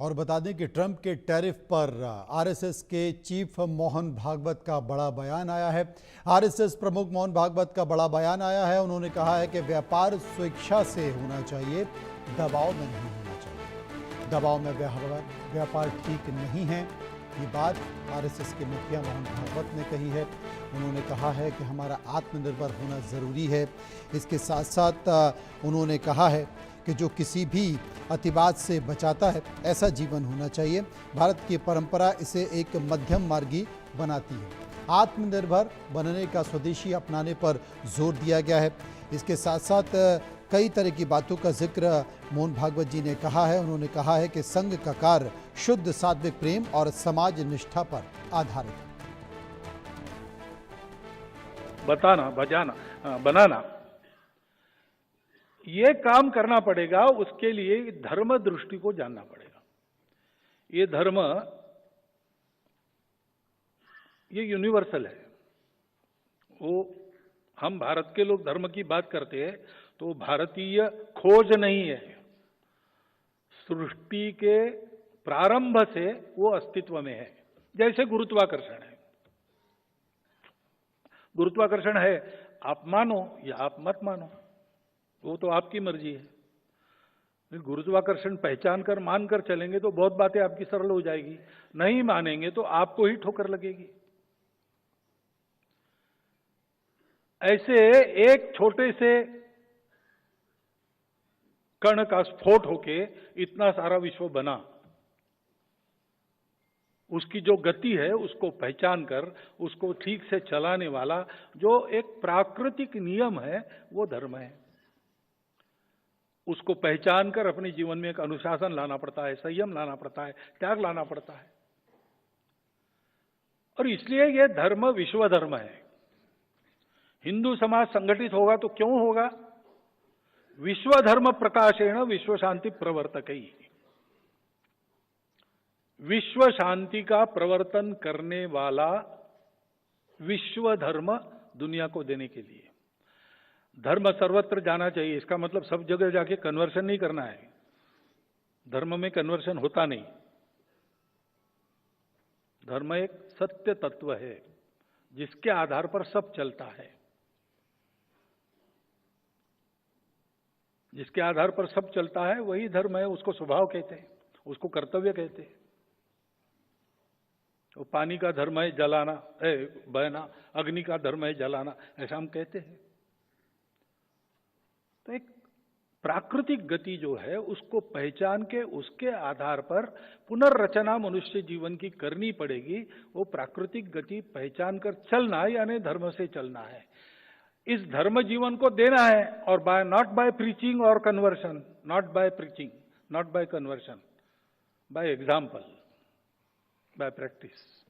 और बता दें कि ट्रंप के टैरिफ पर आरएसएस के चीफ मोहन भागवत का बड़ा बयान आया है। आरएसएस प्रमुख मोहन भागवत का बड़ा बयान आया है। उन्होंने कहा है कि व्यापार स्वेच्छा से होना चाहिए, दबाव में नहीं होना चाहिए। दबाव में व्यापार ठीक नहीं है, ये बात आरएसएस के मुखिया मोहन भागवत ने कही है। उन्होंने कहा है कि हमारा आत्मनिर्भर होना ज़रूरी है। इसके साथ साथ उन्होंने कहा है कि जो किसी भी अतिवाद से बचाता है, ऐसा जीवन होना चाहिए। भारत की परंपरा इसे एक मध्यम मार्गी बनाती है। आत्मनिर्भर बनने का स्वदेशी अपनाने पर जोर दिया गया है। इसके साथ साथ कई तरह की बातों का जिक्र मोहन भागवत जी ने कहा है। उन्होंने कहा है कि संघ का कार्य शुद्ध सात्विक प्रेम और समाज निष्ठा पर आधारित है। बताना, बजाना, बनाना, ये काम करना पड़ेगा। उसके लिए धर्म दृष्टि को जानना पड़ेगा। ये धर्म, ये यूनिवर्सल है। वो हम भारत के लोग धर्म की बात करते हैं तो भारतीय खोज नहीं है। सृष्टि के प्रारंभ से वो अस्तित्व में है। जैसे गुरुत्वाकर्षण है। गुरुत्वाकर्षण है, आप मानो या आप मत मानो, वो तो आपकी मर्जी है। गुरुत्वाकर्षण पहचान कर मानकर चलेंगे तो बहुत बातें आपकी सरल हो जाएगी। नहीं मानेंगे तो आपको ही ठोकर लगेगी। ऐसे एक छोटे से कण का स्फोट होके इतना सारा विश्व बना। उसकी जो गति है उसको पहचान कर उसको ठीक से चलाने वाला जो एक प्राकृतिक नियम है वो धर्म है। उसको पहचान कर अपने जीवन में एक अनुशासन लाना पड़ता है, संयम लाना पड़ता है, त्याग लाना पड़ता है। और इसलिए यह धर्म विश्व धर्म है। हिंदू समाज संगठित होगा तो क्यों होगा? विश्व धर्म प्रकाशेण विश्व शांति प्रवर्तकई। विश्व शांति का प्रवर्तन करने वाला विश्व धर्म दुनिया को देने के लिए। धर्म सर्वत्र जाना चाहिए, इसका मतलब सब जगह जाके कन्वर्शन नहीं करना है। धर्म में कन्वर्शन होता नहीं। धर्म एक सत्य तत्व है जिसके आधार पर सब चलता है। जिसके आधार पर सब चलता है वही धर्म है। उसको स्वभाव कहते हैं, उसको कर्तव्य कहते हैं। वो पानी का धर्म है जलाना, बहना, अग्नि का धर्म है जलाना, ऐसा हम कहते हैं। तो एक प्राकृतिक गति जो है उसको पहचान के उसके आधार पर पुनर्रचना मनुष्य जीवन की करनी पड़ेगी। वो प्राकृतिक गति पहचान कर चलना यानी धर्म से चलना है। इस धर्म जीवन को देना है और नॉट बाय प्रीचिंग और conversion, not by preaching, not by conversion, by example, by practice.